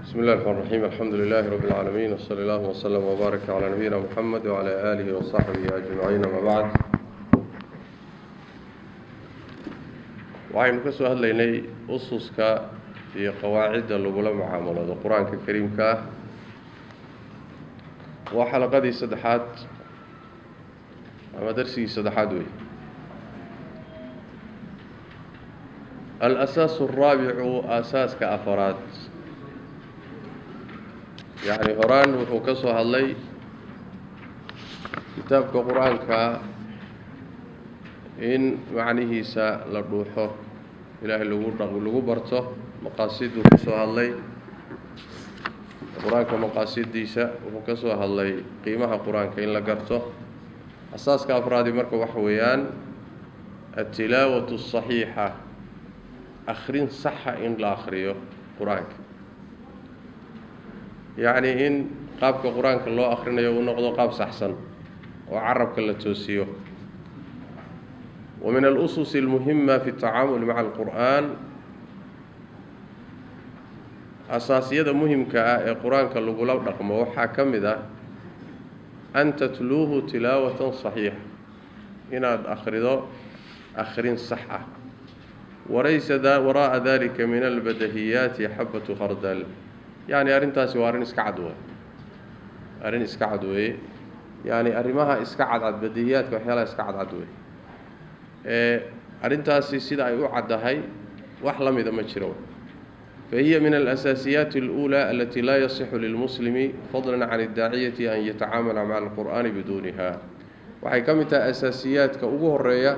بسم الله الرحمن الرحيم الحمد لله رب العالمين وصلى الله وسلم وبارك على نبينا محمد وعلى آله وصحبه أجمعين ما بعد وعين كسو هدليني أسسك في قواعد اللغة معاملة القرآن الكريم وحلقة سدحات أما درسي سدحات وي الأساس الرابع أساس كأفراد يعني قرآن وحكسو هاللي كتاب القرآن إن معنيه سا للروحه إله اللي برته مقاصد وحكسو هاللي القرآن كمقاصد ديسا وحكسو هاللي قيمها القرآن كإن لقرته أساس كأفراد مركب وحويان التلاوة الصحيحة أخرين صحة إن لا أخريه قرآن يعني إن قابك القرآن كله أخرين يونقضوا قاب صحسن وعرب كله توسيه ومن الأسس المهمة في التعامل مع القرآن أساسية مهم كالقرآن كله قلوا رقم وحاكم ذا أن تتلوه تلاوة صحيحة هنا أخرين صحة وليس وراء ذلك من البدهيات حبة خردل يعني أرنتاسي وأرن إسكعدوه يعني أرمها إسكعد عد بديهيات وحيالها إسكعد عدوه أرنتاسي سيدا يوعد هاي وأحلم إذا ما تشروا فهي من الأساسيات الأولى التي لا يصح للمسلم فضلا عن الداعية أن يتعامل مع القرآن بدونها وحي كمتا أساسيات كأوه الرئي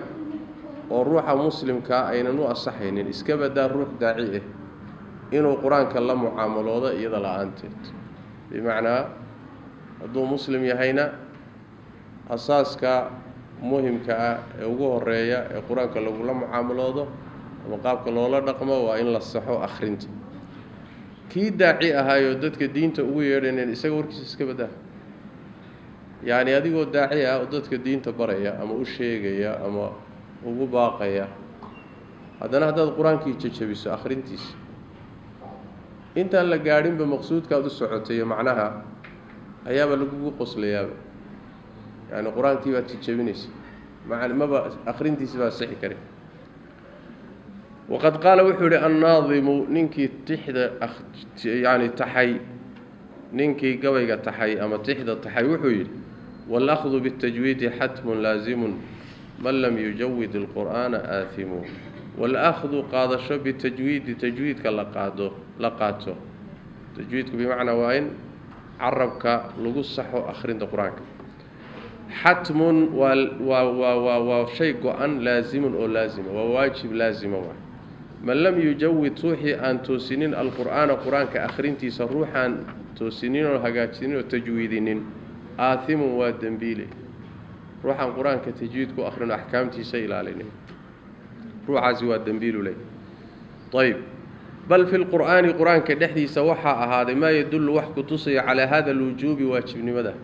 والروح مسلم كأين نوع الصحين إسكبدا الروح داعيه إنه القرآن كلام معاملة إذا لا أنتت بمعنى أدو مسلم يهينا أساس كمهم كأوجه الرئي القرآن كلام معاملة ومقاب كلام رقمه وإن للصحو آخرين كي داعي هاي ودتك الدين تقوي إن الإسقور كيس كبده يعني هذه الداعية ودتك الدين تبرية أما وشيء أما وباقية هذا القرآن كي تشبيس آخرين تيس أنت اللي قاعدين بمقصود كأودو السعودية معناها أيام اللي قص ليابا يعني القرآن كي بتشبينيس مع ما بقى آخرين تيس بقى صحيح كريم وقد قال وحول الناظم ننكي تحدى يعني تحي ننكي قويقة تحي أما تحدى تحي وحول والأخذ بالتجويد حتم لازم من لم يجود القرآن آثم والأخذ قاد شب تجويد لقاته تجويدك بمعنى وين عربك لقصح آخرين القرآن حتم وشيء أن لازم أو لازم وواجب لازم من لم يجود روحي أن توسنين القرآن كآخرين تسروحا توسنين وهجاتين وتجويدين آثم ودنبيله روح القرآن كتجويدك وآخرين أحكام تسيل علينا روح عزوى الدنبيل لي طيب بل في القرآن كدحدي سوحا هذا ما يدل وحك تصي على هذا الوجوب واجب لماذا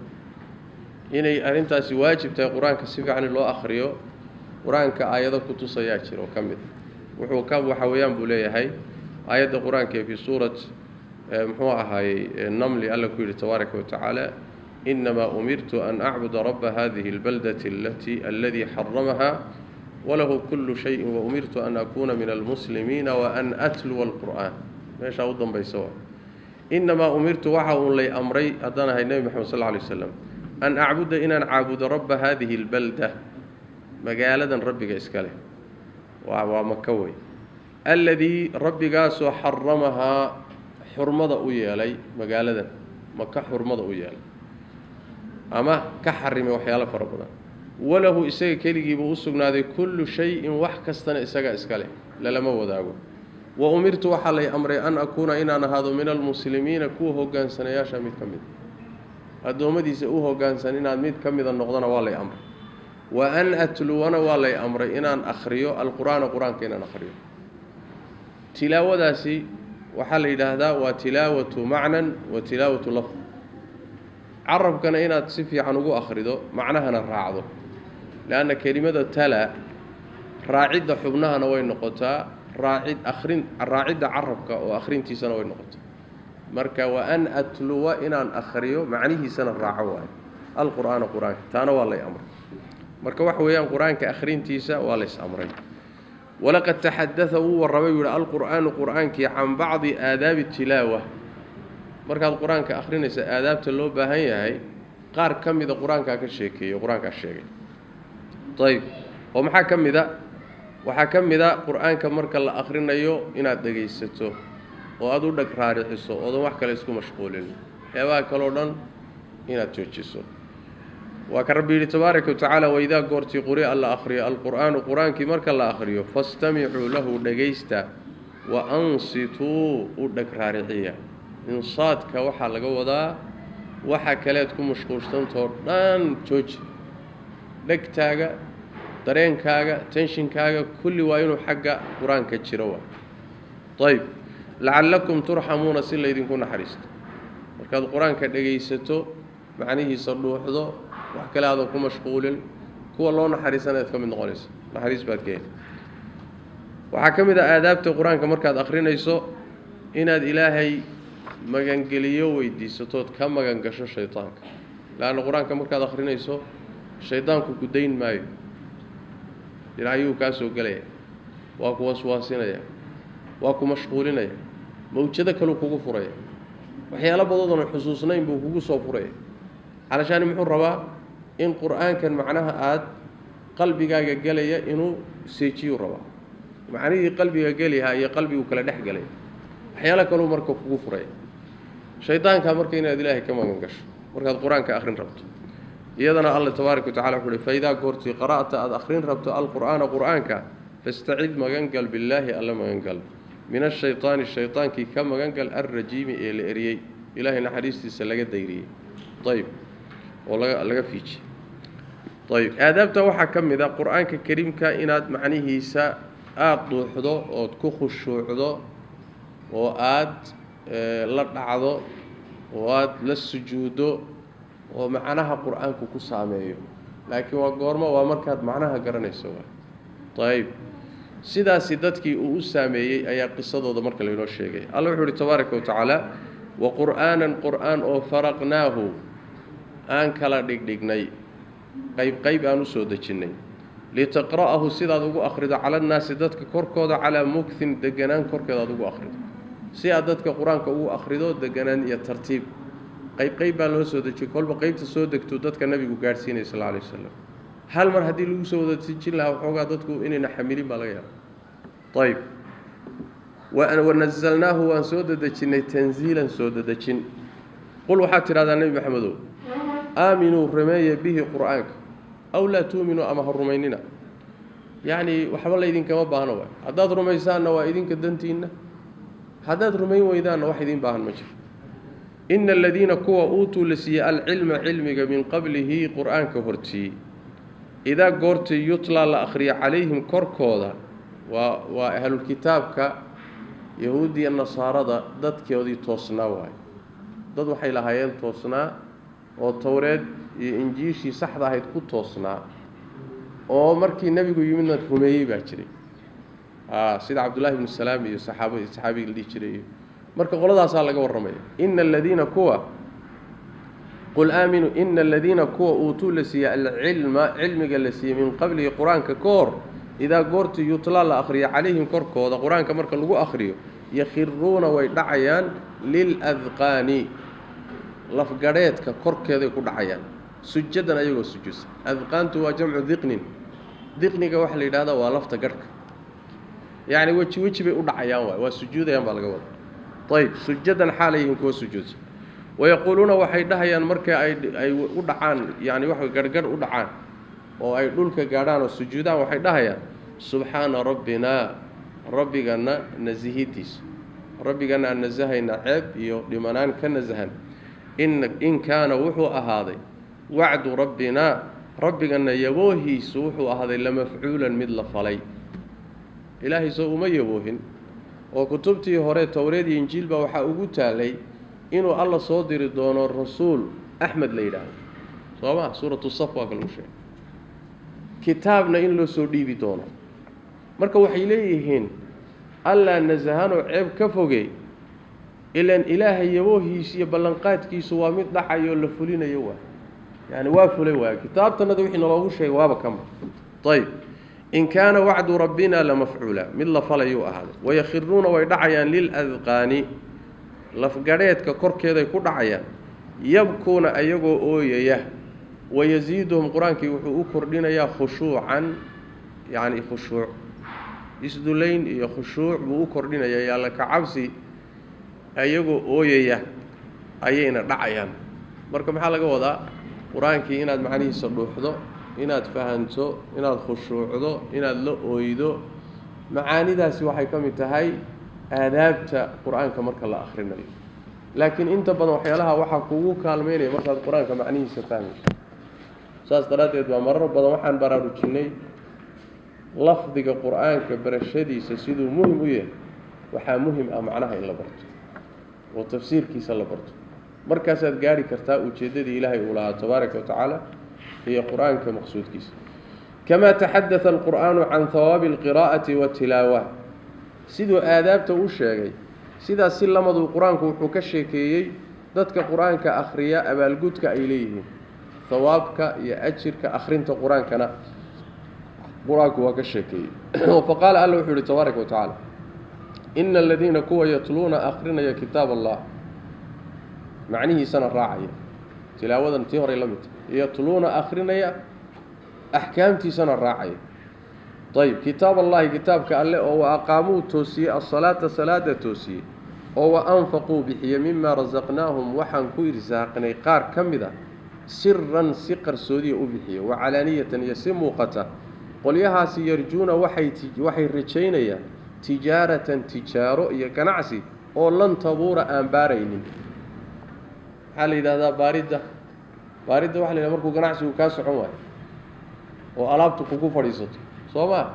إني أنت واجب تاع القرآن كسيف عن الله أخريه قرآن كآيات كتصي ياشر وكمل وحكام وحويان بوليه هاي آيات القرآن في سورة محوها هاي النمل الله كل تبارك وتعالى إنما أمرت أن أعبد رب هذه البلدة الذي حرمها وله كل شيء وأمرت أن أكون من المسلمين وأن أتلو القرآن ماذا أوضا بيسوا إنما أمرت وحاون لي أمري أدانا النبي محمد صلى الله عليه وسلم أن أعبد إن أعبد رب هذه البلدة مقالة ربك إسكاله ومكوي الذي ربك قاسو حرمها حرمضة أيالي مقالة مكة حرمضة أيالي أما كحرم وحياله فربنا وله إساق كلي بوسقنا هذا كل شيء وحكستنا إساق إسكاله لما وداعه وأمرت وحلي أمري أن أكون إن أنا هذا من المسلمين كوه جان سنياشا ميت كمد الدوم دي سؤوه جان سنين ميت كمد النقطنا والله أمر وأن أتلو أنا والله أمري إن أن أخريه القرآن كنا نخريه تلاوة داسي وحلي هذا وتلاوة معنى وتلاوة لفظ عرب كان هنا تصفي عنه أخرده معناها نراعده لأن كلمة تلا راعد حبناها نوين نقطة راعد آخرين الراعد عربك وآخرين تيسان وين نقطة marka wa an atluwa inaan akhriyo macnihiisana raaco waay alqur'aana quraanka taana waa lay amray marka wax weeyaan quraanka akhrintiisa waa la is amray walaqad taxaddatha warramay wala alqur'aanu quraanki can ba'd aadaab tilaawa marka quraanka akhrinaysa aadaabta loo baahan yahay qaar kamida quraanka ka sheekeeyo quraanka sheegay طيب ومحا كميدا waxa kamida quraanka marka la akhrinayo inaad dhageysato oo aad u dhag raarixiso oo wax kale isku mashquulin heeba kale oo dhan inaad joojiso wa ka rabbi tabaaraka ta'ala wa idha qorti quri alla akhriya alquraan quraanki marka la akhriyo fastami'u lahu dhageysta wa ansitu u dhag raarixiya insaadka waxa laga wadaa waxa kale aad ku mashquulsanto dhan jooji dhagtaaga dareenkaaga tensionkaaga kulli waa inuu xagga quraanka jiro طيب لعلكم ترحمون سلا idinku naxariisto markaad quraanka dhageysato macnihiisa dhuuxdo wax kale aad ku mashquulin kuwa loo naxariisanaad ka mid noqonayso naxariis baad keen waxa kamid ah aadaabta quraanka markaad akhrinayso inaad ilaahay magan geliyo weydiisato ka magan gasho shaytaanka laana quraanka markaad akhrinayso shaytaanku ku deyn maayo ilaahay ka soo galay waa ku waswaasinaya waa ku mashquulinaya mawjada kale kugu furay waxyaalo badan oo xusuusnayn buu kugu soo furay علشان muxuu rabaa in quraankan macnaha aad qalbigaaga galaya inuu seejiyo rabaa macnaheedu qalbiga galiya iyo qalbigu kala dhex galay waxyaalo kale marka kugu furay shaytaanka marka inaad ilaahay ka magan gasho markaad quraanka akhrin rabto iyadana Allah tabaaraka wa ta'ala wuxuu fayda goortii qiraa'ata aad akhrin rabto alquraana quraanka fasta'id magan gal billahi alla magan gal min ash-shaytaani shaytaanki ka magan gal ar-rajiim ee la eriyay ilaahay naxariistiisa laga dayriyay طيب ولا laga fiiji طيب aadaabta waxa kamida quraanka kariimka inaad macnihiisa aad dhuuxdo oo ku khushuucdo oo aad la dhacdo oo aad la sujuudo oo macnaha quraanku ku saameeyo laakiin waa goorma waa markaad macnaha garanayso طيب sidaasi dadkii uu saameeyay ayaa qisadooda marka la inoo sheegay Allah wuxuu tabaaraka wa ta'ala wa qur'aanan qur'aan oo faraqnaahu aan kala dhigdhignay qayb aan u soo dejinay litaqra'ahu sidaad ugu akhrido cala naas dadka korkooda cala mukthin deganaan korkooda ugu akhrido si aad dadka quraanka ugu akhrido deganaan iyo tartiib qayb baa loo soo dejiyay kolba qaybta soo degto dadka nabigu gaarsiinay sallallahu alayhi wasallam hal mar hadii lagu soo wada dejin lahaa waxoogaa dadku inayna xamilin baa laga yaabaa طيب ونزلناه وان سود دجني تنزيلا سود دجن قل وحات هذا النبي محمد آمنوا رمي به قرآنك أو لا تؤمنوا أما الرميننا يعني وحب الله يدين كما باهنا حداد رميسان وإذن كدنتين حداد رمين وإذان واحدين باهن مجر إن الذين كوا أوتوا لسي العلم علمك من قبله قرآن كفرتي إذا قرت يطلع لأخري عليهم كركودا وأهل الكتاب يهودي النصارى dadkoodii toosnaa waay dad waxay lahaayeen toosnaa oo tawreed iyo injiishi saxda ahayd ku toosnaa oo markii nabigu yimidna rumeeyay baa jiray sida Abdullah ibn Salaam iyo saxaabiga la jiray marka qoladaas laga waramay innal ladina kuwa qul aaminu innal ladina kuwa utu lasiya al-ilma ilmiga lasiya min qabli quraanka koor إذا قرت يطلع لأخري عليهم كركودا قرآن كمرك لجو أخريه يخرون ويدعيان للأذقان لفقريت ككرك هذا يكون عيان سجدا أيوة سجود أذقان تو جمع ذقن كواحد هذا ولفت قرك يعني وش بيقول عيان وسجود يوم بالجواد طيب سجدا حاليهم كوا سجود ويقولون وحيدها يان مركا أي ودعان يعني واحد قرقر ودعان oo ay dhulka gaadhaan oo sujuudaan waxay dhahayaan subhana rabbigana nazihitis rabbigana nazahayna ceeb iyo dhimanaan ka nazahan in kaana wuxuu ahaaday wa'du rabbigana yaboohiisu wuxuu ahaaday la mafcuulan mid la falay ilaahi soo uma yaboohin oo kutubtii hore tawreed iyo injiil ba waxa ugu taalay inuu alla soo diri doono rasuul ahmed la yiraahdo soo suuratu safwa kala sheegay كتابنا إن لو سودي بدونه مركب وحيليهن ألا نزهانو عيب كفوجي ilan ilaahay yaboohiisa ballanqaadkiisu waa mid dhacayo la fulinayo waa yani waa fulay waa kitaabtanada wixii naloogu sheegay waaba kama طيب in kaana wacdu rabbina la mafcuula mid la falayo ahado wayakhiruuna way dhacayaan lil adqaani lafgadheedka korkeeday ku dhacayaan yabkuuna ayagoo ooyaya wayaziiduhum quraankii wuxuu u kordhinayaa khushuucan yani khushuuc isdulayn iyo khushuuc buu u kordhinayaa yalla ka cabsi ayagoo ooyaya ayayna dhacayaan marka maxaa laga wadaa quraankii inaad macnihiisa dhuuxdo inaad fahanto inaad khushuucdo inaad la ooydo macaanidaasi waxay ka mid tahay aadaabta quraanka marka la akhrinayo laakiin inta badan waxyaalaha waxa kugu kaalmeynaya markaad quraanka macnihiisa fahmayso saas daraadeed waa marar badan waxaan baraarujinay lafdiga quraanka barashadiisa siduu muhiim u yahay waxa muhiim ah macnaha in la barto oo tafsiirkiisa la barto markaasaad gaari kartaa ujeedadii ilaahay uu lahaa tabaaraka wa tacaala هي قرآن كمقصود كيس كما تحدث القرآن عن ثواب القراءة والتلاوة سيدو آداب توشيغي سيدا سلمد القرآن كوحوك الشيكيي ذاتك قرآن كأخرياء أبالقود كإليه ثوابك يأجر كأخرين القرآن كنا قرآن كوحوك الشيكيي فقال الله حولي تبارك وتعالى إن الذين كوا يتلون أخرين يا كتاب الله معنيه سنة راعية تلاوة تهري لمت يتلون آخرين أحكامتي سنة الراعية طيب كتاب الله كتابك الله وأقاموا توسي الصلاة صلاة توسي وأنفقوا بحي مما رزقناهم وحن كوير زاقني قار كمذا سرا سقر سودي أبحي وعلانية يسموا قتا قل يها سيرجون وحي رجينيا تجارة تجارة يكنعسي ولن تبور أنبارين حال إذا هذا باردة waxa la markuu ganacsigu ka socon waayo oo alaabtu kugu fadhiisato Soomaa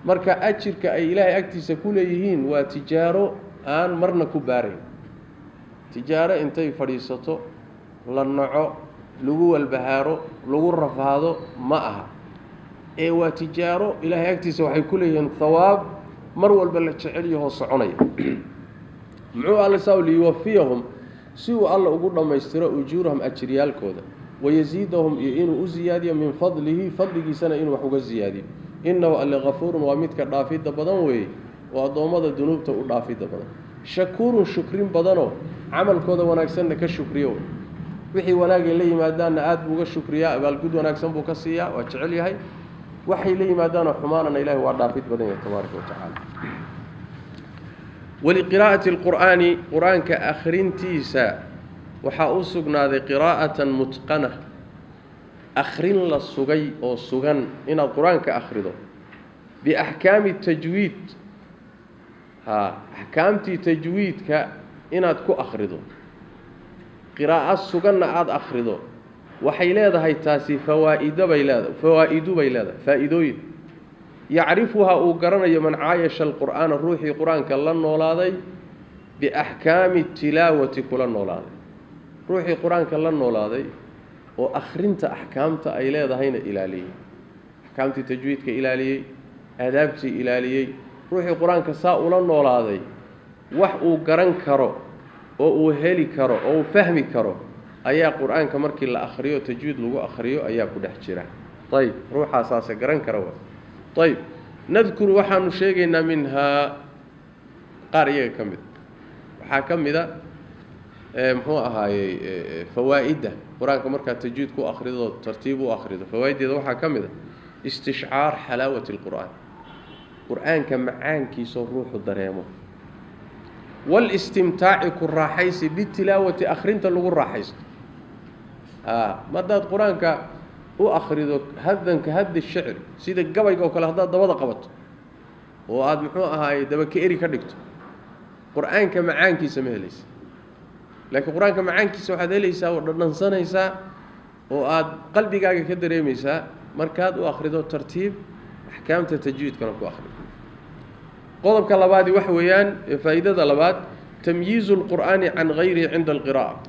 marka ajirka ay Ilaahay agtiisa ku leeyihiin waa tijaaro aan marna ku baarin tijaaro intay fadhiisato la naco lagu walbahaaro lagu rafaado ma aha ee waa tijaaro Ilaahay agtiisa waxay ku leeyihiin thawaab mar walba la jecel yahay soconaya muxuu alla sawli yuwafiyahum سوى الله أقول لما يسترى أجورهم أجريال كودا ويزيدهم إنه أزيادية من فضله سنة إنه وحوق الزيادية إنه اللي غفور وامدك رافيد بدن وي وأضومد الذنوب تقول رافيد بدن شكور شكرين بدنه عمل كودا وناكسن كالشكريو وحي وناقي لي ما دان آد بوغا الشكرياء بالقد وناكسن بوغا السياء واتشعلي هاي وحي لي ما دان حمانا إله ورافيد بدن تبارك وتعالى ولقراءة القرآن قرآن كأخرين تيسا وحاوسقنا ذي قراءة متقنة أخرين للسقي أو السقن إن القرآن كأخرده بأحكام التجويد أحكام تجويد إن أدكو أخرده قراءة السقن عاد أخرده وحيلاده هاي تاسي فوائد بيلاده فائدوين يعرفها وقرن من عايش القرآن الروحي قرآن كلا نولاذي بأحكام التلاوة كلا نولاذي روحي قرآن كلا نولاذي وأخرنت أحكامت أيلا ذهين إلالي أحكامت تجويد كإلالي آدابت إلالي روحي قرآن كساء ولا نولاذي وحو قرن كرو أو هلي كرو أو فهمي كرو أيا قرآن كمركي لا أخريو تجويد لغو أخريو أيا كدحجرة طيب روح أساسا قرن كرو طيب نذكر وحن شيئنا منها قارئة كمد وحاكم ذا محو هاي فوائده قرآن كمركا تجويد كو أخرده ترتيبه أخرده فوائد ذا وحاكم ذا استشعار حلاوة القرآن قرآن كمعان كيسو روح الدريمه والاستمتاع كالراحيس بالتلاوة أخرين تلقوا الراحيس مداد قرآن وأخرده هذا كهد الشعر سيد الجبل أو كله هذا ضبط قبط وهذا محوها هاي دبك إيري كدكت قرآن كمعان كيس مهليس لكن قرآن كمعان كيس واحد ليس ونصنا يسا وهذا قلبي قاعد كدر يميسا مركاد وأخرده ترتيب أحكام تجويد كانوا أخرده قولب كلابادي وحويان فائدة لباد تمييز القرآن عن غيره عند القراءة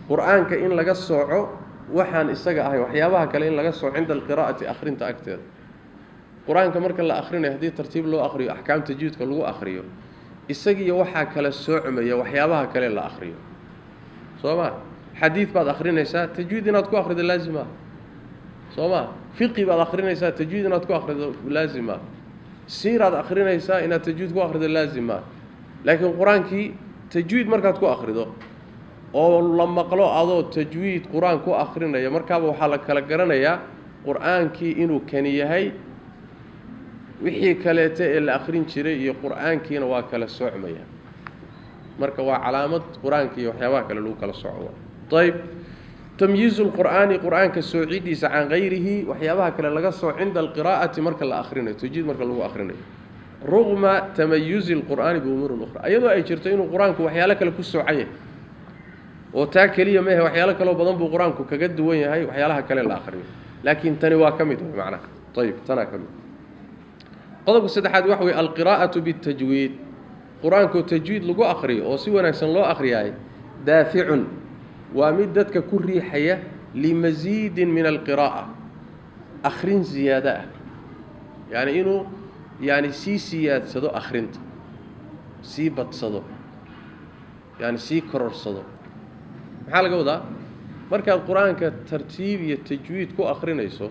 قرآن كإن لقى الصوع وحان استقى وحيابها كلا إن لقى الصوع عند القراءة أخرين تأكتر قرآن كمرك الله أخرين يهدي ترتيب له أخري أحكام تجويد كله أخريه isagii waxaa kala soocmaya waxyaabaha kale la akhriyo sooma xadiid baad akhrinaysaa tajwiid inaad ku akhrido laazim ah sooma fiqi baad akhrinaysaa tajwiid inaad ku akhrido laazim ah siiraad akhrinaysaa inaad tajwiid ku akhrido laazim ah laakiin quraankii tajwiid markaad ku akhrido oo la maqlo adoo tajwiid quraan ku akhrinaya markaaba waxa la kala garanayaa quraankii inuu kan yahay wixii kaleete ee la akhrin jiray iyo quraankiina waa kala soocmaya marka waa calaamad quraanka iyo waxyaabaha kale lagu kala sooco طيب تمييز القرآن قرآن كسوعيدي عن غيره وحيابها كلا لغا سو عند القراءة مركا لا أخرينه تجيد مركا لغو أخرينه رغم تميز القرآن بأمور أخرى أيضا أي جرتين القرآن وحيالك لكسو عيه وتاكلية ما هي وحيالك لو بضنب القرآن كجد وين هاي وحيالها كلا لا أخرينه لكن تنوى كمده معنا طيب تنا كمده قضب السدحات وحوي القراءة بالتجويد قرآن كتجويد لغو أخري أو سوى نكسن لو أخري هاي دافع ومدتك كل حياة لمزيد من القراءة أخرين زيادة يعني إنه يعني سياد صدو أخرينت بط صدو يعني كرر صدو محال قوضة مركز القرآن كترتيب التجويد كو أخرين يسو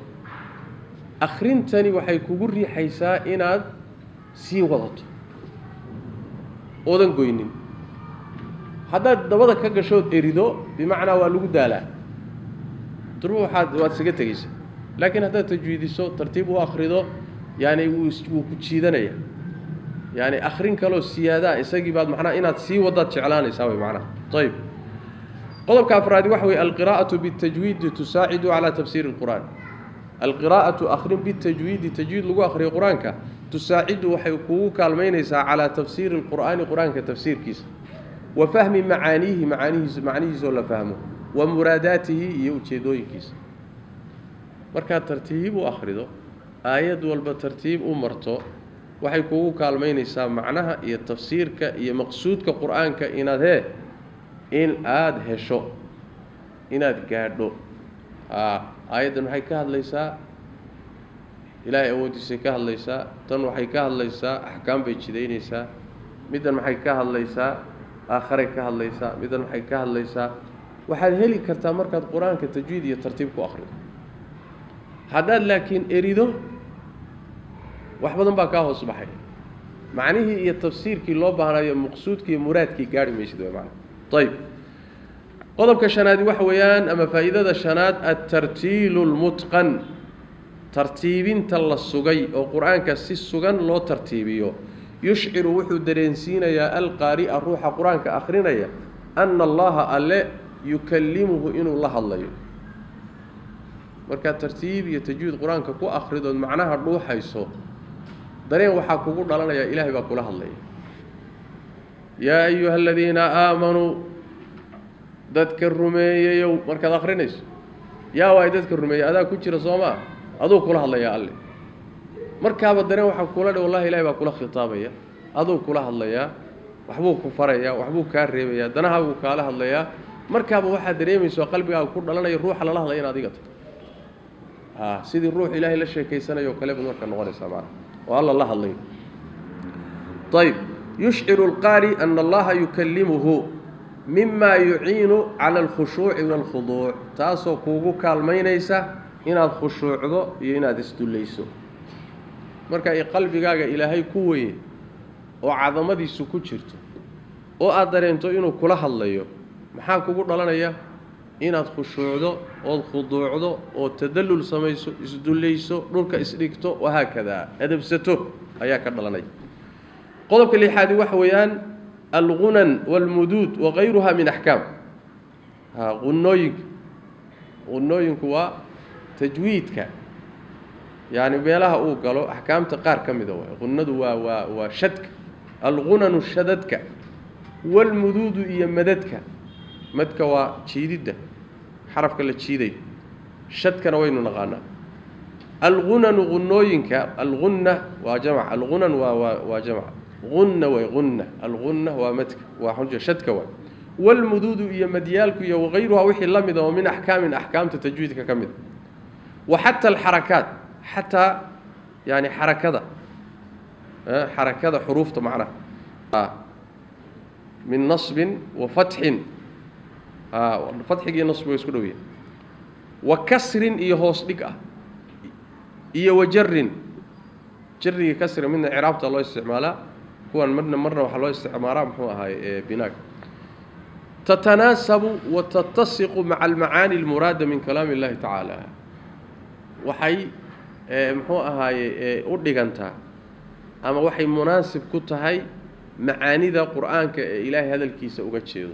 أخرين تاني وحي كل حيسا إناد وضط أودن قوينين هذا دبضة كجشود إريدو بمعنى والوجود دالا تروح حد واتسجتكيس لكن هذا تجويد الصوت ترتيبه أخريدو يعني وكتشيدنيا يعني آخرين كلو السيادة يسقي بعد معناه إن تسي وضع شعلان يساوي معنا طيب قلب كافرادي وحوي القراءة بالتجويد تساعد على تفسير القرآن القراءة آخرين بالتجويد تجويد لغو آخر القرآن تساعد وحيكوك المينيسا على تفسير القرآن كتفسير كيس وفهم معانيه ولا فهمه ومراداته يوجدوين كيس marka tartiib u akhrido aayad walba tartiib u marto waxay kugu kaalmeynaysaa macnaha iyo tafsiirka iyo maqsuudka quraanka in aad hesho inaad gaadho aayadan waxay ka hadlaysaa ilaahay awoodiisa ka hadlaysaa tan waxay ka hadlaysaa ahkaam bay jideynaysaa midan waxay ka hadlaysaa آخره كهالليسا بدن حي كهالليسا وحد هلي كرتا مركز قرآن كتجويد يترتيب كأخره هذا لكن أريده وحبضن بكاه صباحي معنيه هي التفسير كي لوبه هذا مقصود كي مراد كي قاري ماشي ده معنا طيب قضب كشنادي وحويان أما فائدة الشناد الترتيل المتقن ترتيبين تل السجي أو قرآن كسي السجن لو ترتيبيه يشعر وحو درينسين يا القارئ الروح قرآن كأخرين يا أن الله ألا يكلمه إنه الله الله مركا ترتيب يتجويد قرآن كو أخرين معناها الروح يسو درين وحاكو قلنا لنا يا إلهي باكو الله الله يا أيها الذين آمنوا ذاتك الرمية يو مركا أخرين يا واي ذاتك الرمية هذا كتير صوما أدو كلها الله يا الله markaaba dareen waxa kula dhaw wallahi ilaahay baa kula khitaabaya adoo kula hadlaya waxbuu ku faraya waxbuu ka reebaya danaha uu kala hadlaya markaaba waxa dareemayso qalbigaaga ku dhalanaya ruuxa la hadlaya in adiga sidii ruux ilaahay la sheekeysanayo kale bad marka noqonaysa ma oo alla la hadlay طيب يشعر القارئ أن الله يكلمه مما يعين على الخشوع والخضوع تاسو كوغو كالمينيسا إن الخشوع ذو يناد استليسو marka ay qalbigaaga ilaahay ku weeyay oo cadamadiisu ku jirto oo aad dareento inuu kula hadlayo maxaa kugu dhalanaya inaad khushuucdo oo khuduucdo oo tadallul samayso isduleyso dhulka isdhigto waxa kada adabsato ayaa ka dhalanay qodobka lixaadi waxa weeyaan al-ghunan wal-mudud wa ghayruha min ahkam غنooyinku waa tajwiidka يعني بيلها أو قالوا أحكام تقار كمدة غنّد وشدك الغنن الشددك والمدود يمددك مدك وشيدده حرف كله شيدي شدك نوين نغانا الغنن غنوينك الغنة وجمع الغنن وجمع غنة وغنة الغنة ومدك وحجة شدك والمدود يمديالك وغيرها وحي لمدة ومن أحكام تتجويدك كمدة وحتى الحركات حتى يعني حركة حروف معنا من نصب وفتح فتح جي نصب ويسكدوية وكسر يهوس دقة وجر جر كسر من عرابة الله استعمالها هو مرة وحلو استعمالها محوها هاي بناك تتناسب وتتسق مع المعاني المرادة من كلام الله تعالى وحي محوها هاي أردقنتها أما وحي مناسب كتهاي معاني ذا قرآن إلهي هذا الكيس أغتشيده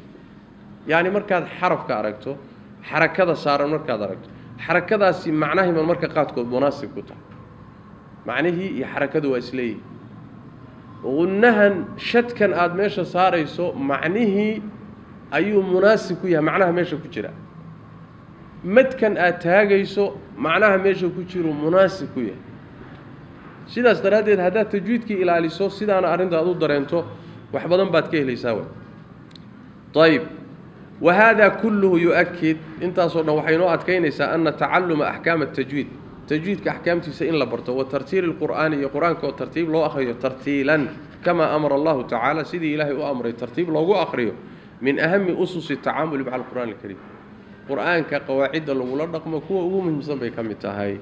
يعني مركز حرف كأركته حركة صار مركز أركته حركة سي معناه من مركز قاتكو مناسب كتها معناه هي حركة وإسلي ونهن شت كان آدميش صار يسو معناه أيو مناسب كيها معناها ميشا كجرا مد كان آتاقيسو معناها ميشا كجرا مناسب كيها سيدا استراديد هذا تجويدك إلى لسو سيدا أنا أرند أدو درينتو وحبادن باد كيه ليساوي طيب وهذا كله يؤكد انت صرنا وحينو أتكينيسا أن تعلم أحكام التجويد تجويد كأحكام تسئين لبرته وترتيل القرآن يقرآن كالترتيب لو أخريه ترتيلا كما أمر الله تعالى سيدي إلهي أمر الترتيب لو أخريه من أهم أسس التعامل مع القرآن الكريم القرآن كقواعد الأولى رقم هو مهم سبب كم تهاي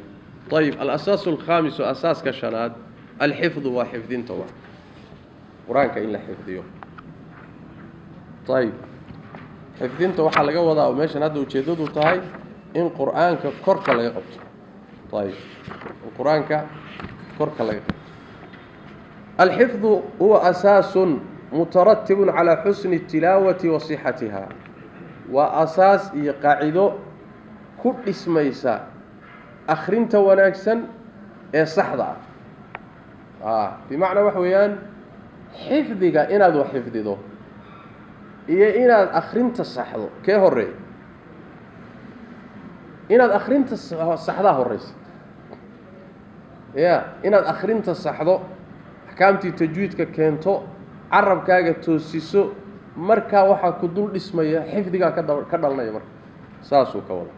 طيب الأساس الخامس أساس كشناد الحفظ وحفظين طبعا القرآن كإلا حفظيه طيب حفظين طبعا حلقة وضع وماشي نادو وشيدودو تهاي إن القرآن ككرك لا يقبط طيب القرآن ككرك لا يقبط الحفظ هو أساس مترتب على حسن التلاوة وصحتها وأساس يقاعده كل اسم يسا أخرين توناكسا صحضة بمعنى وحويان حفظك إناد وحفظه إيه إناد أخرين تصحضه كيه هوري إناد أخرين تصحضه الرئيس إيه إناد أخرين تصحضه أحكامتي تجويدك كينتو عرب كاغا توسيسو marka waxa ku dul dhismaya xifdiga ka dhalanaya marka saasoo ka wada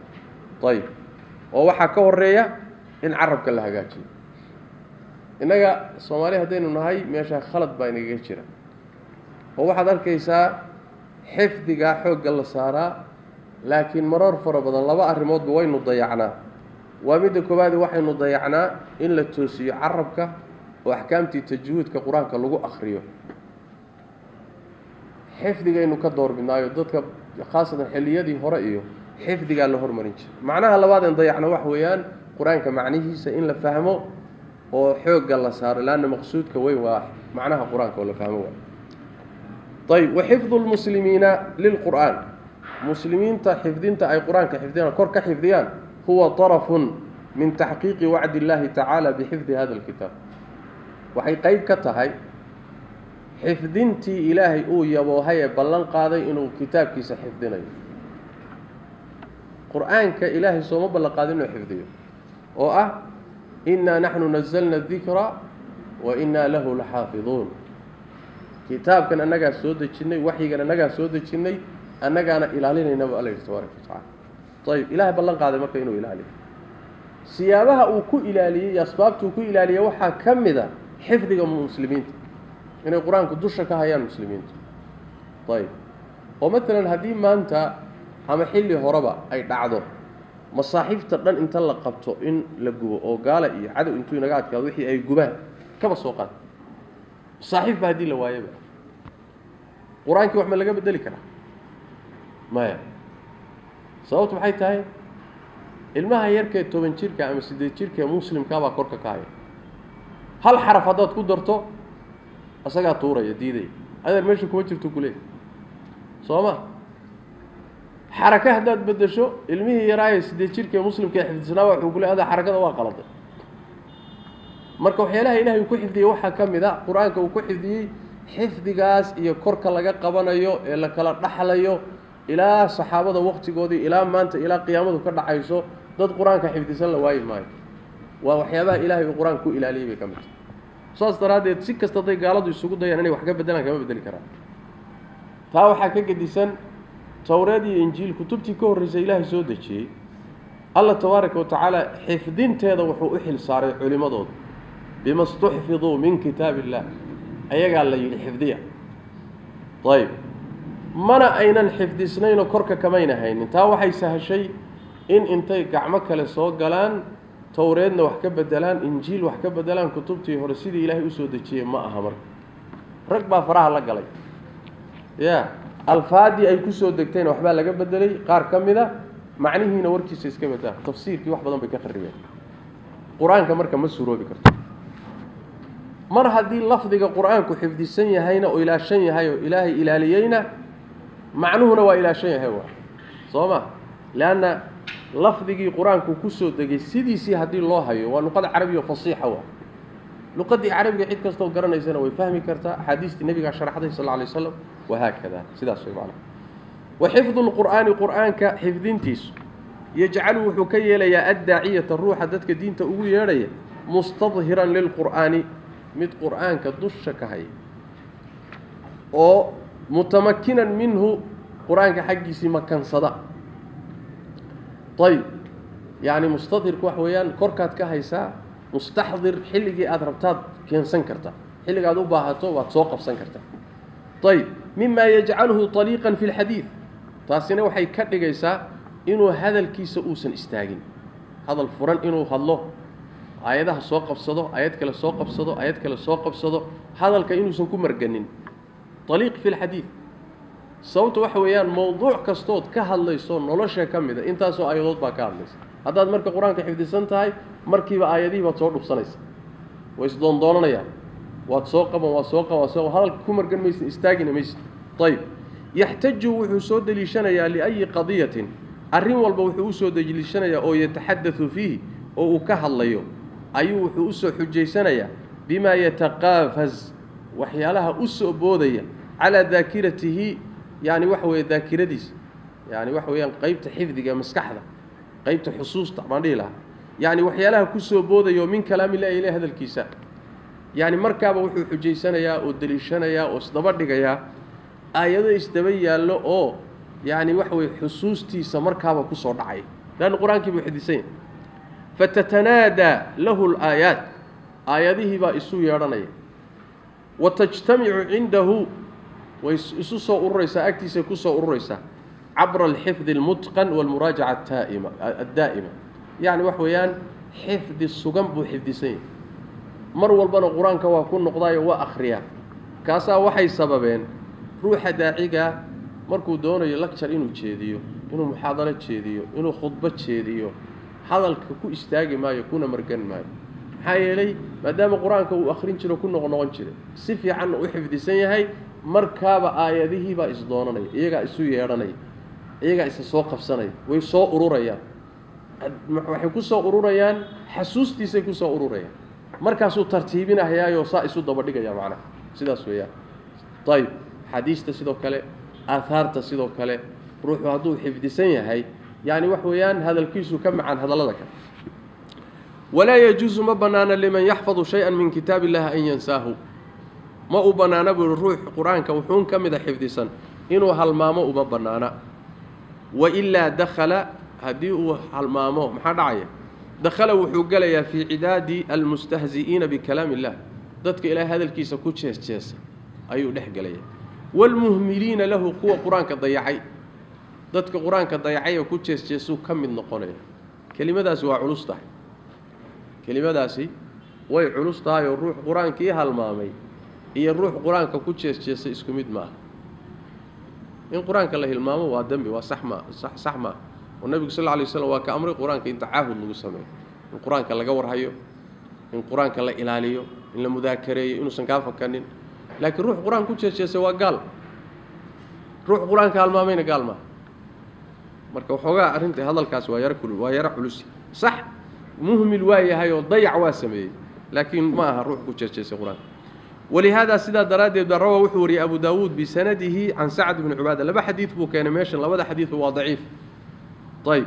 طيب oo waxa ka horeeya in arabka la hagaajiyo inaga Soomaaliya hadaynu nahay meesha khalad baa inaga jira oo waxaad arkaysaa xifdiga xoogga la saaraa laakiin marar fara badan laba arimood waynu dayacnaa waa mid koobaad waxaynu dayacnaa in la toosiyo arabka oo ahkaamtii tajwiidka quraanka lagu akhriyo حفظي إنه كدور بنايو ضدك خاصة حليادي هرائيو حفظي قال له هرمرينش معناها لبعض إن ضيعنا وحويان قرآن كمعنيه سئين لفهمه وحوق قال الله صار لأنه مقصود كوي واحد معناها قرآن كولا فهمه طيب وحفظ المسلمين للقرآن مسلمين تحفظين أي قرآن كحفظين كور كحفظيان هو طرف من تحقيق وعد الله تعالى بحفظ هذا الكتاب وحي قيب كتهي حفظنتي إلهي أو يبوهي بلن قاضي إنه كتاب كيس حفظنا قرآن كإلهي صوم بلن قاضي إنه حفظيه إنا نحن نزلنا الذكر وإنا له لحافظون كتاب كان أنك سودة جني وحي كان أنك سودة جني أنك أنا إلهي نبو الله تبارك وتعالى طيب إلهي بلن قاضي مركا إنه إلهي سيابها أوكو إلهي يسبابتو كو إلهي وحا كم ذا حفظك المسلمين إن القرآن كدوشة كهيان مسلمين طيب ومثلا هدي ما أنت هم حلي هربا أي دعوه مصاحف تقدر أنت لقبته إن لجوا أو قال إيه عدو أنتوا نقعد كويحي أي جباه كم السوقات صاحب بهدي لوايب قرآن كي وحمل لقى بدلك أنا ما يعني صوت بحيث هاي المها يركي توبن شركة أم سيد شركة مسلم كابا كوركا كاي هل حرف هذا تقدرته أساقا طورة يديدي هذا المشي كوجر تقوليه صوما حركة هذا بدشو المها يراي سيد شركة مسلم كي حفظنا ويقول هذا حركة وا غلط marka waxyaalaha ilaahay ku xifdiyay waxa kamida quraanka uu ku xifdiyay xifdigaas iyo korka laga qabanayo ee la kala dhaxlayo ilaa saxaabada waqtigoodii ilaa maanta ilaa qiyaamadu ka dhacayso dad quraanka xifdisan la waayay maayo waa waxyaabaha ilaahay uu quraanka ku ilaaliyay bay kamid saas daraadeed si kasta day gaaladu isugu dayaan inay wax ka bedelaan kama bedeli karaan taa waxa ka gedisan tawraad iyo injiil kutubtii ka horeysay ilaahay soo dejiyay Allah tabaaraka wa taala xifdinteeda wuxuu u xil saaray culimadooda بما استحفظوا من كتاب الله أيها اللي حفظية طيب mana aynan xifdisnayn oo korka kamayna haynin taa waxay sahashay in intay gacmo kale soo galaan towreedna wax ka bedelaan injiil wax ka bedelaan kutubtii hore sidii ilaahay u soo dejiyay ma aha marka rag baa faraha la galay alfaadii ay ku soo degtayna waxbaa laga bedelay qaar ka mida macnihiina warkiisa iska bedela tafsiirkii wax badan bay ka qarribeen quraanka marka ma suuroobi karto mar haddii lafdiga quraanku xifdisan yahayna oo ilaashan yahay oo ilaahay ilaaliyayna macnuhuna waa ilaashan yahay sooma laana lafdigii quraanku ku soo degay sidiisii haddii loo hayo waa luqad carabiya fasiixa luqadii carabiga cid kastoo garanaysana way fahmi kartaa axaadiistii nabiga sharaxday sallallahu alayhi wasallam وهكذا sidaas way macna وحفظ القرآن قرآنك حفظintiisu يجعله wuxuu ka yeelayaa addaaciyata ruuxa dadka diinta ugu yeedhaya mustadhiran lilqur'aani mid qur'aanka dusha ka haya oo mutamakinan minhu qur'aanka xaggiisii makansada طيب يعني mustadhirku wax weeyaan korkaad ka haysaa mustaxdir xilligii aad rabtaad keensan kartaa xilliga aad u baahato waad soo qabsan kartaa طيب مما يجعله طريقا في الحديث تاسنا waxay ka dhigaysaa inuu hadalkiisa uusan istaagin hadal furan inuu hadlo aayadaha soo qabsado aayad kale soo qabsado aayad kale soo qabsado hadalka inuusan ku marganin طريق في الحديث sababtu waxa weeyaan mowduuc kastood ka hadlayso nolosha kamida intaas oo aayadood baa ka hadlaysa hadaad marka quraanka xifdisan tahay markiiba aayadihi baad soo dhufsanaysa way isdoon doonanayaan واتسوق هذا كمر جنميس استاجن ميس طيب يحتج وحسود دليشنا لأي قضية الرين والبوحوس دليشنا أو يتحدث فيه أو كهالله أي وحوس حجيسنا بما يتقافز وحيالها أس بودية على ذاكرته يعني وحوي ذاكرتيس يعني وحوي قيبت حفظ مسكحة قيبت حصوص طبعا لها يعني وحيالها كس بودية من كلام الله إلى هذا الكيسان يعني مركبه وحو حجيسنيا او دليشنيا او isdabadhigaya aayado isdabayalo oo yani wax way xusuustiisa markaba ku soo dhacay dan quraanki buu xidisay fatatanada lahu alayat ayadihi ba isu yeeranay watajtami'u indahu wa isu soo ururaysa agtiisa ku soo ururaysa abra alhifdh almutqan walmuraja'a الدائمه يعني wax weeyaan xifdi sugan buu xifdisay mar walbana quraanka waa ku noqdaayo waa akhriya kaasa waxay sababeen ruuxa daaciga markuu doonayo lecture inuu jeediyo inuu muhaadaro jeediyo inuu khudbad jeediyo hadalka ku istaagi maayo kuna margan maayo hayelay maadaama quraanka uu akhrin jiro ku noqon jiray si fiican u xifdisan yahay markaaba aayadihi ba isdoonanay iyaga isu yeeranay iyaga isa soo qabsanay way soo ururayaan waxay ku soo ururayaan xasuustiisa ku soo ururayaan markaasuu tartiibinayaayo saa isu daba dhigaya macna sidaas weeyaan طيب حديثته sidoo kale aahaarta sidoo kale ruuxu haduu xifdisan yahay yani wax weeyaan hadalkiisu ka macaan hadalada kale ولا يجوز ما بنانا لمن يحفظ شيئا من كتاب الله ان ينساه ما بنانا بالروح قرانك وحون كميد حفظيسن انه halmaamo uma banaana والا دخل hadii uu halmaamo maxaa dhacaya دخل وحوجليا في عداد المستهزئين بكلام الله ضدك إلى هذا الكيس كوتشيس أيو دحجليا والمهملين له قوة قرآن كضيعي ضدك قرآن كضيعي وكوتشيس كم من نقولة كلمة داس وعلوسته كلمة داسي وعلوسته يروح قرآن كيها المامي هي الروح قرآن كوتشيس اسكميد ما إن قرآن كله المامو وادمي وصحما صحما والنبي صلى الله عليه وسلم وكأمر القرآن كأنت عاهد لو سماه القرآن كلا جور هيو القرآن كلا إلاليو إن المذاكرة إنه سنكافة كنين لكن روح القرآن كل شيء سوا قال روح القرآن كالما مين قال ما مركب حوجا أنت هذا الكاس ويركل ويرح لسي صح مهمل واي هيو ضيع واسمي لكن ما روح كل شيء القرآن ولهذا سيدا درادي روى وحوري أبو داود بسنده عن سعد بن عبادة لما حديث بو كان ماشي لما حديث هو ضعيف طيب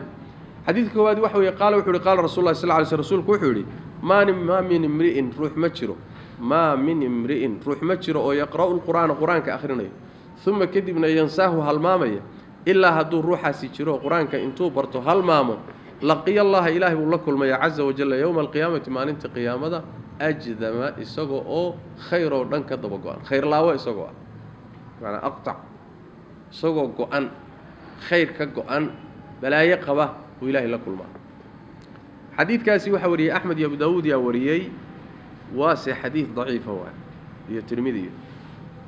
حديث كواد وحوي قال رسول الله صلى الله عليه وسلم رسولك وحوري ما من امرئ روح مجره ما من امرئ روح مجره او يقرأ القرآن كأخرنا ثم كدبنا ينساه هالمامية إلا هدو روحا سيجره قرآن كإنتو برتو هالمامو لقي الله إلهي ولكل ما عز وجل يوم القيامة ما ننت قيامة أجدم إساقو أو خير ودنك دبقوان خير لاوة إساقو معنى أقطع isagoo go'an khayr ka go'an balaayo qaba oo ilaahay la kulmaa xadiidkaasi waxa wariyay Ahmed iyo Abu Daawud yaa wariyay waase xadiid daciif ah iyo Tirmidhi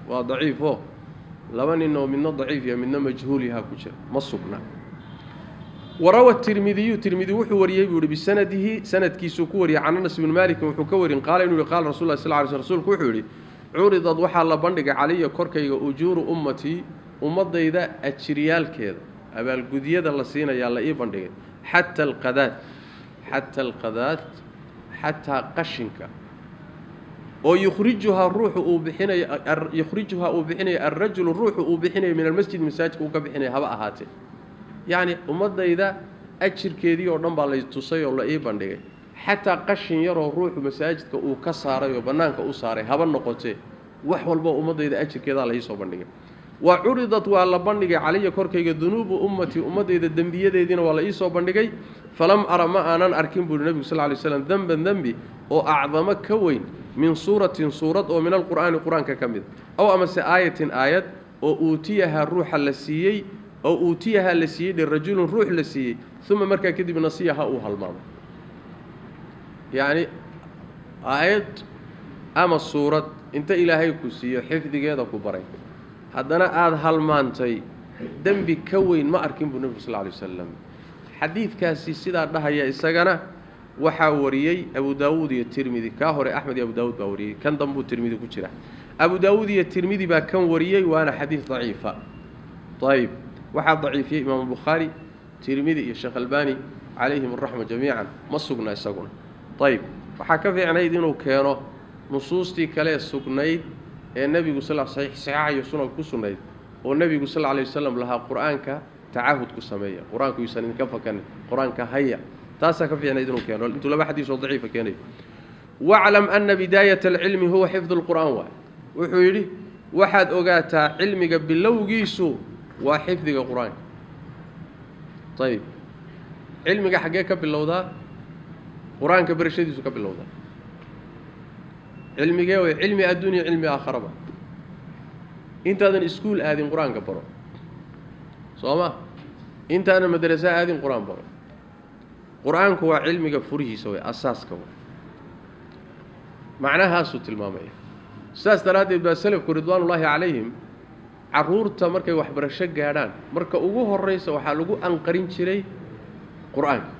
waa daciifo laba nin oo midna daciif iyo midna majhuul yaha ku jira ma sugna وروى الترمذي وحو وريي بيقول بسنده سند كيسو كوري عن انس بن مالك وحو كورين قال انه قال رسول الله صلى الله عليه وسلم رسولك وحو يري عرضت وحا لا بندغ علي كركيغا اجور امتي امديدا اجريالكيدا ابال غديده لا سينيا لا اي بندغ حتى القذات حتى قشنكا او يخرجها الروح او بخيني الرجل الروح او بخيني من المسجد مساجد او كبخيني هبا اهاته يعني ummadayda ajirkeedii oo dhan baa la tusay oo la ii bandhigay xataa qashin yar oo ruuxu masaajidka uu ka saaray oo banaanka u saaray haba noqotay wax walba ummadayda ajirkeeda la ii soo bandhigay wa uridat wa la bandhigay caliya korkayga dunuubu ummati ummadayda dambiyadeedina waa la ii soo bandhigay falam ara ma aanan arkin buu nabiga sallallahu alayhi wasallam dambi oo acdama ka weyn min suuratin suurad oo min alquraanka kamid aw ama saayatin aayad oo uutiyaha ruuxa la siiyay أو أوتيها لسيد الرجل روح لسيد ثم مركا كذب نصيحة أو هالمام يعني آيات أما الصورة أنت إلهي كسي حفظ جيدا كبرين هذانا آد هالمانتي دنبي كوين ما أركين بالنبي صلى الله عليه وسلم حديث كاسي سيدا لها يا إساقنا وحاوريي أبو داود الترمذي كاهر أحمد أبو داود باوريي كان ضمبو الترمذي كتيرا أبو داود الترمذي با كان وريي وأنا حديث ضعيفة طيب واحد ضعيف إمام البخاري ترمذي الشيخ الباني عليهم الرحمة جميعا ما سقنا يسقون طيب وحكى في عنيد إنه كانوا نصوصتي كلا سقنيد النبي صلى الله عليه وسلم صحيح يسون كسنيد والنبي صلى الله عليه وسلم لها قرآن كتعهد كسمية قرآن كيسان كفا كان قرآن كهيا تاسا كفي عنيد إنه كانوا أنتوا لما حديث ضعيف كان واعلم أن بداية العلم هو حفظ القرآن وحيري واحد أوقات علمي قبل لو جيسو وحفظ القرآن طيب علمك حقيقة باللوضة قرآن كبرشديس باللوضة علمك علمي الدنيا علمي آخر بقى انت هذا الاسكول هذه قرآن كبره صوما انت هذا المدرسة هذه قرآن بره قرآنك هو علمك فريه سوي أساسك هو معناها سوت المامية أستاذ ثلاثة بسلف رضوان الله عليهم caruurta markay wax barasho gaadhaan marka ugu horeysa waxa lagu anqarin jiray quraanka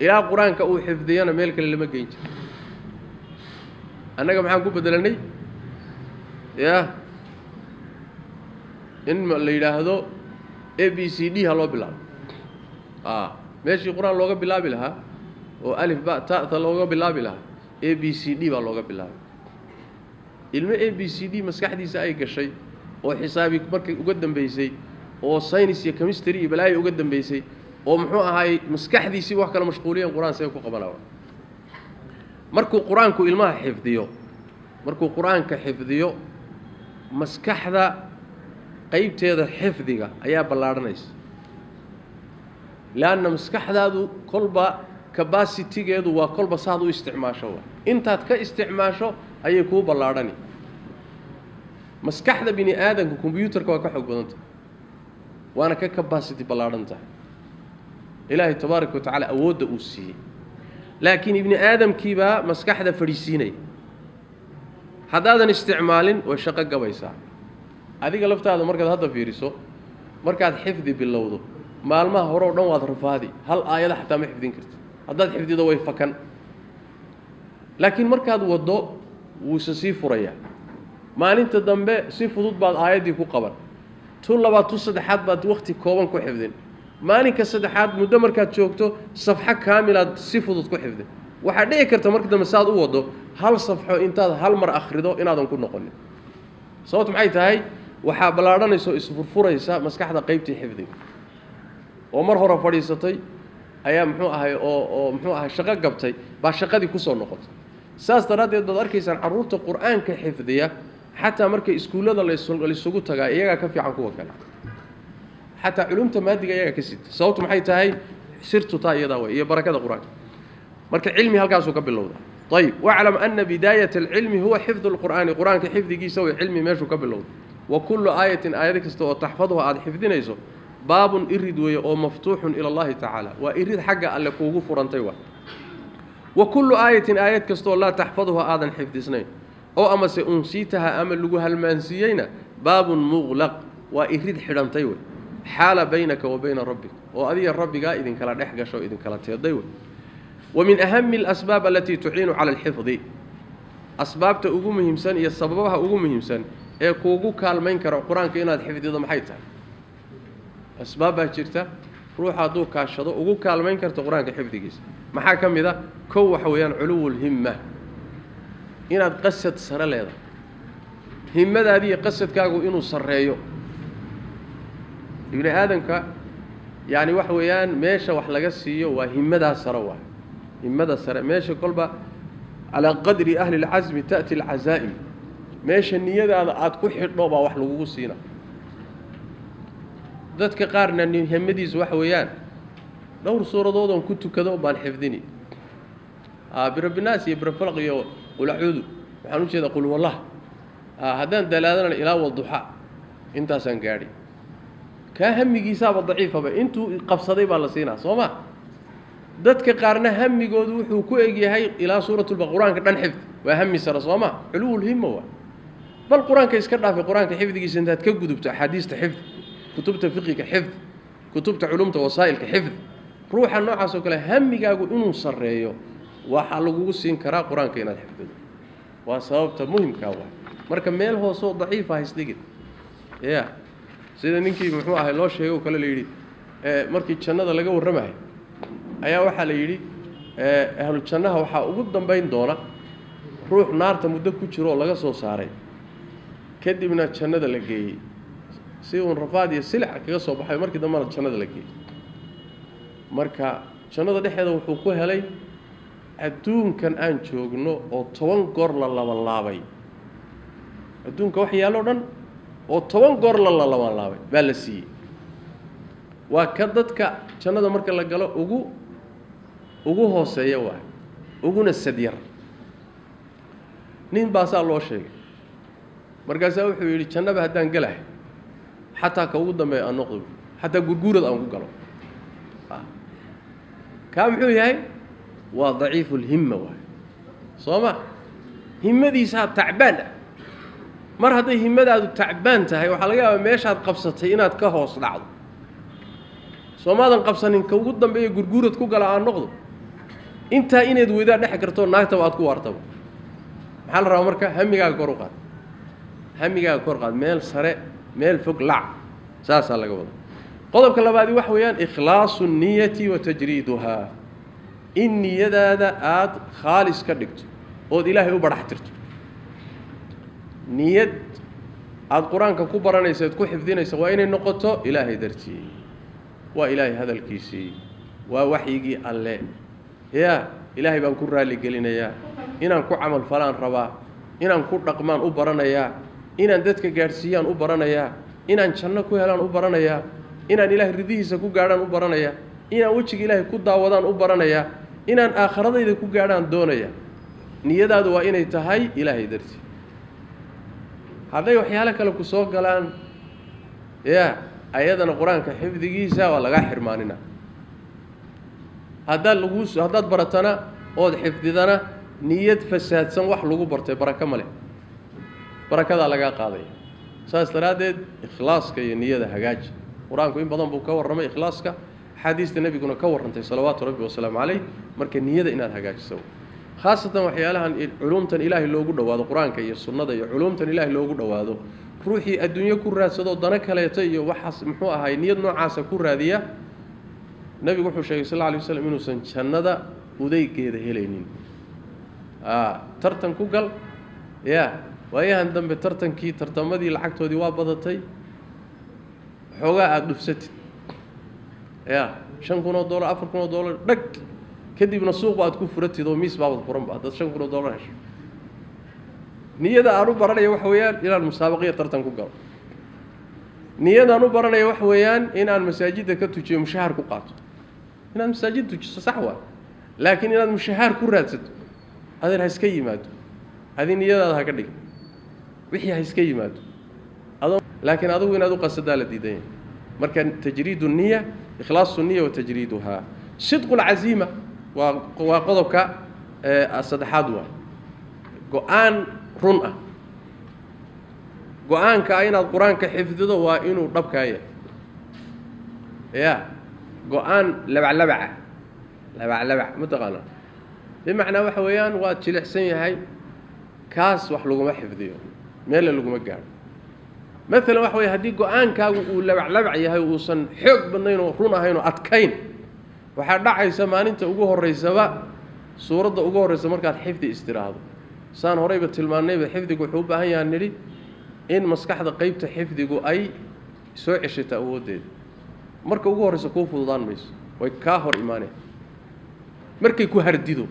ilaa quraanka uu xifdiyana meel kale lama geyn jirin anaga maxaan ku bedelanay in la yiraahdo ABCD ha loo bilaabo meeshii quraan looga bilaabi lahaa oo alif ba ta looga bilaabi lahaa ABCD baa looga bilaabay ilmo ABCD maskaxdiisa ay gashay oo xisaabi markay uga dambeysay oo science iyo chemistry iyo balaayo uga dambeysay oo muxuu ahaay maskaxdiisii wax kala mashquuliyeen quraan say ku qabanaa markuu quraanku ilmaha xifdiyo maskaxda qaybteeda xifdiga ayaa ballaaranaysa laana maskaxdaadu kolba capacity-geedu waa kolba saad u isticmaasho intaad ka isticmaasho ayay ku ballaarani maskaxda bini aadamka computerka waa ka xog badan tahay waana ka capacity ballaaran tahay ilaahay tabaaraka wa tacaala awoodda uu siiyey laakiin ibni aadamkiiba maskaxda fadhiisiinay haddaadan isticmaalin way shaqo gabaysaa adiga laftaada markaad hadda fiiriso markaad xifdi bilowdo maalmaha hore oo dhan waad rafaadi hal aayada xataa ma xifdin kartid haddaad xifdido way fakan laakiin markaad wado wuu sii furayaa maalinta dambe si fudud baad aayadii ku qaban tu labaad tu saddexaad baad waqti kooban ku xifdin maalinka saddexaad muddo markaad joogto safxo kaamilaad si fudud ku xifdin waxa dhici karta marka dambe saad u wado hal safxo intaad hal mar akhrido inaadan ku noqonin sababtu maxay tahay waxa balaaranayso isfurfuraysa maskaxda qaybtii xifdiga oo mar hore fadhiisatay ayaa muxuu ahay shaqo gabtay baa shaqadii ku soo noqotay saas daraadeed baad arkaysaan caruurta quraanka xifdiya حتى مركي إسكولada la isugu tagaa iyaga ka fiican kuwa kale حتى علومta maadiga iyaga ka sid sababtu maxay tahay sirtu taa iyada way iyo barakada quraanka marka cilmi halkaas uu ka bilowda طيب واعلم ان بدايه العلم هو حفظ القران قرانك حفظigiisa way cilmi meeshu ka bilowda وكل آية آية كستو تحفظها عاد حفظينيسو باب إرد أو مفتوح إلى الله تعالى وإرد حق ألا كوغو فرنتيوا وكل آية آية كستو لا تحفظها آذن حفظ سنين أو أما سأنسيتها أما لغوها المنسيين باب مغلق وإرد حرنتيوا حال بينك وبين ربك وأذي الرب قائد كلا نحقا شو إذن كلا تيضيوا ومن أهم الأسباب التي تعين على الحفظ أسباب تأقومهم سن يسببها أقومهم سن ee kuugu kaalmayn karo quraanka inaad xifdido maxay tahay asbaabaa jirta ruuxa hadduu kaashado ugu kaalmayn karto quraanka xifdigiisa maxaa ka mid ah kow waxa weeyaan culuwul himma inaad qasad sare leedahay himmadaadi iyo qasadkaagu inuu sareeyo ibn aadanka yani waxa weeyaan meesha wax laga siiyo waa himmada sare waa himmada sare meesha kolba ala qadri ahli al-azm ta'ti al-azaim meesha niyadaada aad ku xidho baa wax lagu siina dadka qaarna himadiis waxa weeyaan dhowr suuradood oo ku tukado baan xifdini birabbinaas iyo birafalq iyo qulacuudu waxaan u jeedaa qul wallah hadaan dalaadana ilaa wadduha intaasan gaari ka hamigiisaba daciifaba intuu qabsaday baa la siinaa Sooma dadka qaarna hamigoodu wuxuu ku eegyahay ilaa suuratul baqaraanka dhan xifd waa hami sara Sooma culuul himma بل القرآن كيسكرنا في القرآن كحفظ جيس أنت تكجد أحاديث كحفظ كتبت فقه كحفظ كتبت علوم وسائل كحفظ روح النوع عسوك له هم يجاو إنه صرّيه وحلقوا سين كرا قرآن كينا حفظه وصابت مهم كوا مركب ميل هو صوت ضعيف هيسلقت يا سيدا نينكي محمود هيلوش هيو كلا ليري مركب تشنا ده لقوا الرمح أيا واحد ليري أهل تشنا هو قدام بين دونا روح نار تمدك كشرو لقى صو صاري كدبنا جنده la geeyay si uu rafaad iyo silix kaga soo baxay markii dambe jannada la geeyay marka jannada dhexdeeda wuxuu ku helay adduunkan aan joogno oo 10 goor la laabay adduunka wax yaalo dhan oo 10 goor la laabay baa la siiyay waa ka dadka jannada marka la galo ugu hooseeya waa uguna sadyar nin baasaa loo sheegay markaasa wuxuu yiri jannada hadaan galahay hatta ka ugu dambeey aan noqdo hatta gurgurad aan ku galo ka muxuu yahay waa daciiful himma waa Sooma himmadiisa tacbaan mar haday himmadaadu tacbaan tahay waxa laga yaabaa meeshaad qabsatay inaad ka hoos dhacdo Soomaadan qabsanin ka ugu dambeey gurgurad ku gala aan noqdo inta inaad weydaa dhex karto naagta waad ku wartaba maxaa la rabaa marka hamigaaga kor u qaad hamiga kor qaad meel sare meel fog lac saasa laga wado qodobka labaad wax weeyaan ikhlaasu niyyati wa tajriduha in niyadaada aad khaalis ka dhigto oo ilaahay u baraxtirto niyad aad quraanka ku baranayso ku xifdinayso waa inay noqoto ilaahay dartii waa ilaahay hadalkiisii waa waxyigii alle ya ilaahay baan ku raali gelinayaa inaan ku amal falaan rabaa inaan ku dhaqmaan u baranayaa inaan dadka gaarsiiyaan u baranayaa inaan janno ku helaan u baranayaa inaan ilaahay ridihiisa ku gaadhaan u baranayaa inaan wajiga ilaahay ku daawadaan u baranayaa inaan aakhiradayda ku gaadhaan doonaya niyadaadu waa inay tahay ilaahay dartii haday waxyaalo kale ku soo galaan ya ayadana quraanka xifdigiisa waa laga xirmaanina hadaad baratana oo xifdidana niyad fasaadsan wax lagu bartay baraka male barakada laga qaaday saas daraadeed ikhlaaska iyo niyada hagaaj quraanku in badan buu ka warramay ikhlaaska xadiista nabiguna ka warrantay salawaatu rabbi wa salaamu alayhi marka niyada inaad hagaajiso khaasatan waxyaalahan culumtan ilaahay loogu dhawaado quraanka iyo sunnada iyo culumtan ilaahay loogu dhawaado ruuxii adduunyo ku raadsado dana kaleeto iyo waxaas muxuu ahay niyad noocaas ku raadiya nabigu wuxuu sheegay sallallahu alayhi wasallam inuu san jannada udaygeeda helaynin tartan ku gal ya waayahan dambe tartamadii lacagtoodii waa badatay xoogaa aad dhufsatid ya $5,000 $4,000 dhag kadibna suuq baad ku furatid oo miis baad furan baad $5,000 hesho niyada aanu baranaya wax weeyaan inaan musaabaqiyo tartan ku galo niyada aanu baranaya wax weeyaan inaan masaajidda ka tujiyo mushahar ku qaato inaan masaajid tujiso sax waa laakiin inaan mushahar ku raadsato adeer ha iska yimaado adin niyadaada ha ka dhig wixii ha iska yimaado لكن أدو إن أدو قصد الديدين مركن تجريد النية إخلاص النية وتجريدها صدق العزيمة وقضبك الصدحادوا قرآن رنأ قرآن كأين القرآن كحفظه وإنه رب كاية يا قرآن لبع متقنا بمعنى وحويان واتشلح سنة هاي كاس وحلقوا ما حفظيه ميل اللقوا ما قال مثلا وحوي هدي قرآن كاو لبع يهاي وصن حق بنينه رنأ هينه أتكين waxaa dhacaysa maalinta ugu horeysaba suurada ugu horeysa markaad xifdi istiraado saan horeyba tilmaanayba xifdigu wuxuu u baahan yahay niri in maskaxda qaybta xifdigu ay soo ceshata awoodeed marka ugu horeysa ku fududaan mayso way ka hor iimaaneen markay ku hardido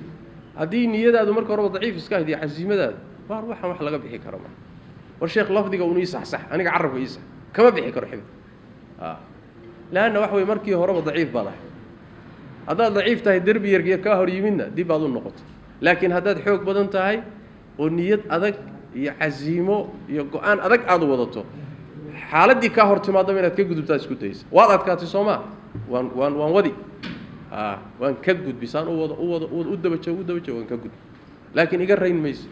hadii niyadaadu marka horeba daciif iska hadiy xasiimadaada waar waxaan wax laga bixi karo ma war sheekh lafdiga uu sax aniga carabka isa kama bixi karo xifdi laana wax way markii horeba daciif badahay هذا ضعيف تاهي دربي يرجع كهر يمنا دي بعض النقط لكن هذا حوك بدن تاهي ونية أذك يعزيمه يقان أذك عضو وضعته حالة دي كهر تماضي من أتكجد بتاسكت تيس واضح كاتي سما وان ودي وان كجد بيسان ود بتشو وان كجد لكن يقرر رين ميس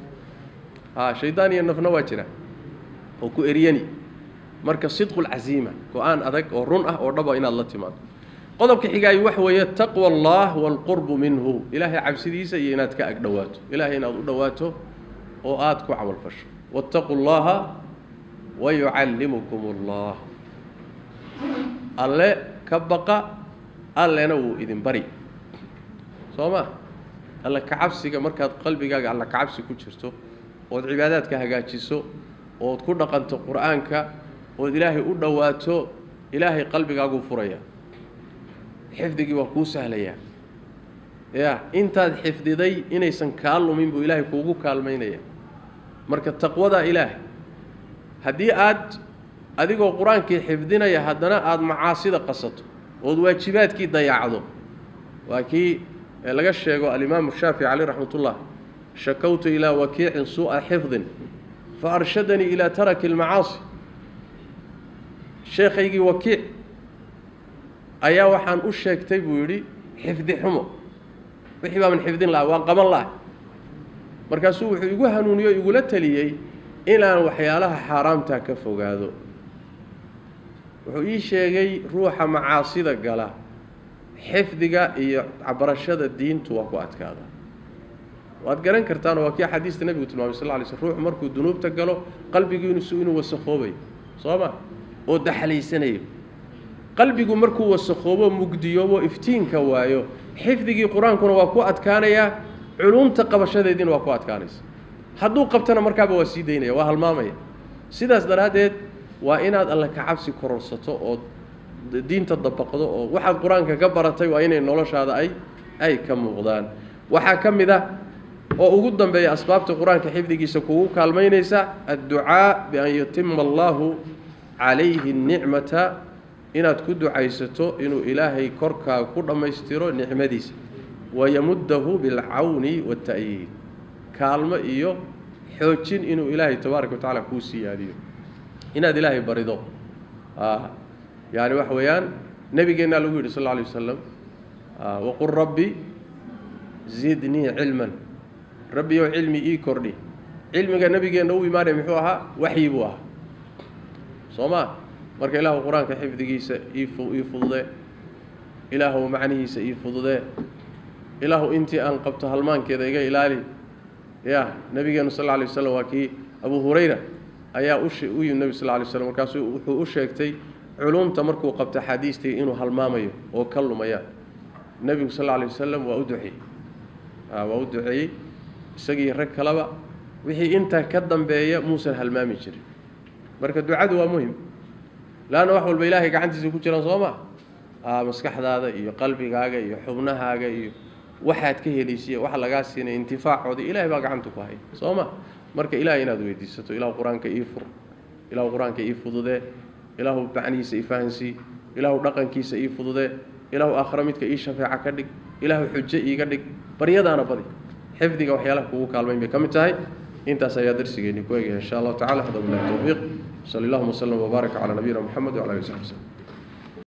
شيطاني النفنا واجرة وكو إرياني مركز صدق العزيمة قان أذك ورنأه وربا إن الله تماضي قضبك حقاي وحوية تقوى الله والقرب منه إلهي عبسديسة يناتك أقدواته إلهي نادو دواته وآتكو عمل فش واتقوا الله ويعلمكم الله الله كبقى الله نو إذن بري صوما الله كعبسك مركز قلبك الله كعبسك كتشرته وعباداتك هجاتشسو وتكون قنت قرآنك وإلهي أدواته إلهي قلبك أقول فريا حفظك وكو سهليا يا انت حفظدي انيسن كالو من بو الهي كوغو كالمينيا marka taqwada ilaahay hadii adigoo quraanka xifdinaya hadana aad macaasida qasato oo waajibaadkii dayacdo waakii laga sheego al-imam Shaafi'i alayhi rahmatullah shakawtu ila waki'in su'a hifdhin fa arshadani ila tarak al-ma'asi sheekhaygii wakii ayaa waxaan u sheegtay buu yiri xifdi xumo wixii baa min xifdin la waan qaban lahay markaasuu wuxuu igu hanuuniyo igu la taliyay inaan waxyaalaha xaraamta ka fogaado wuxuu ii sheegay ruuxa macaasida gala xifdiga iyo cabarashada diintu waa ku adkaada waad garan kartaan waa kii xadiiska nabiga tilmaamay sallallahu alayhi wasallam ruux markuu dunuubta galo qalbigiisu inuu wasakhoobay sooma oo daxlaysanay qalbigu markuu wasakoobo mugdiyoobo iftiinka waayo xifdigii quraankuna waa ku adkaanaya culumta qabashadeedina waa ku adkaanaysa hadduu qabtana markaaba waa sii deynaya waa halmaamaya sidaas daraadeed waa inaad alla ka cabsi kororsato oo diinta dabaqdo oo waxa quraanka ka baratay waa inay noloshaada ay ka muuqdaan waxa kamida oo ugu dambeeya asbaabta quraanka xifdigiisa kugu kaalmeynaysa ad-du'a bi an yutimma Allahu alayhi an-ni'mata inaad ku ducaysato inuu ilaahay korka ku dhameystiro nicmadiisa wayamuddahu bil auni wat ta'yid kaalmo iyo xoojin inuu ilaahay tabaaraka wa taala ku siyaadiyo inaad ilaahay barido yaani wax weeyaan nabigeena lagu yiri sallallahu alayhi wasallam wa qur rabbi zidni ilman rabbi wa ilmi kordhi ilmiga nabigeena uu iimaanay muxuu ahaa wahyi buu ahaa sooma marka ilaahu quraanka xifdigiisa ii fudude ilaahu macnihiisa ii fudude ilaahu intii aan qabto halmaankeeda iga ilaali ya nabigeena sallallahu alayhi wasallam waaki Abu Hurayra ayaa u yimid nabi sallallahu alayhi wasallam markaas wuxuu u sheegtay culumta markuu qabto xadiistii inuu halmaamayo oo kalumaya nabiga sallallahu alayhi wasallam waa u duceeyay isagii rag kalaba wixii inta ka dambeeya muusan halmaami jirin marka ducadu waa muhiim laana wax walba ilaahay gacantiisa ku jiraan Soomaa maskaxdaada iyo qalbigaaga iyo xubnahaaga iyo waxaad ka helaysiin wax laga siinay intifaacooda ilaahay baa gacanta ku hay Soomaa marka ilaahay inaad weydiisato ilaahu quraanka ii fur ilaahu quraanka ii fudude ilaahu bacniisa ii fahansi ilaahu dhaqankiisa ii fudude ilaahu aakhira midka ii shafaaca ka dhig ilaahu xujje iiga dhig baryadaana badi xifdiga waxyaalaha kugu kaalmeyn bay kamid tahay intaas ayaa darsigeeni ku eegay insha Allah ta'ala hada billahi tawfiiq صلى الله وسلم وبارك على نبينا محمد وعلى آله وصحبه وسلم.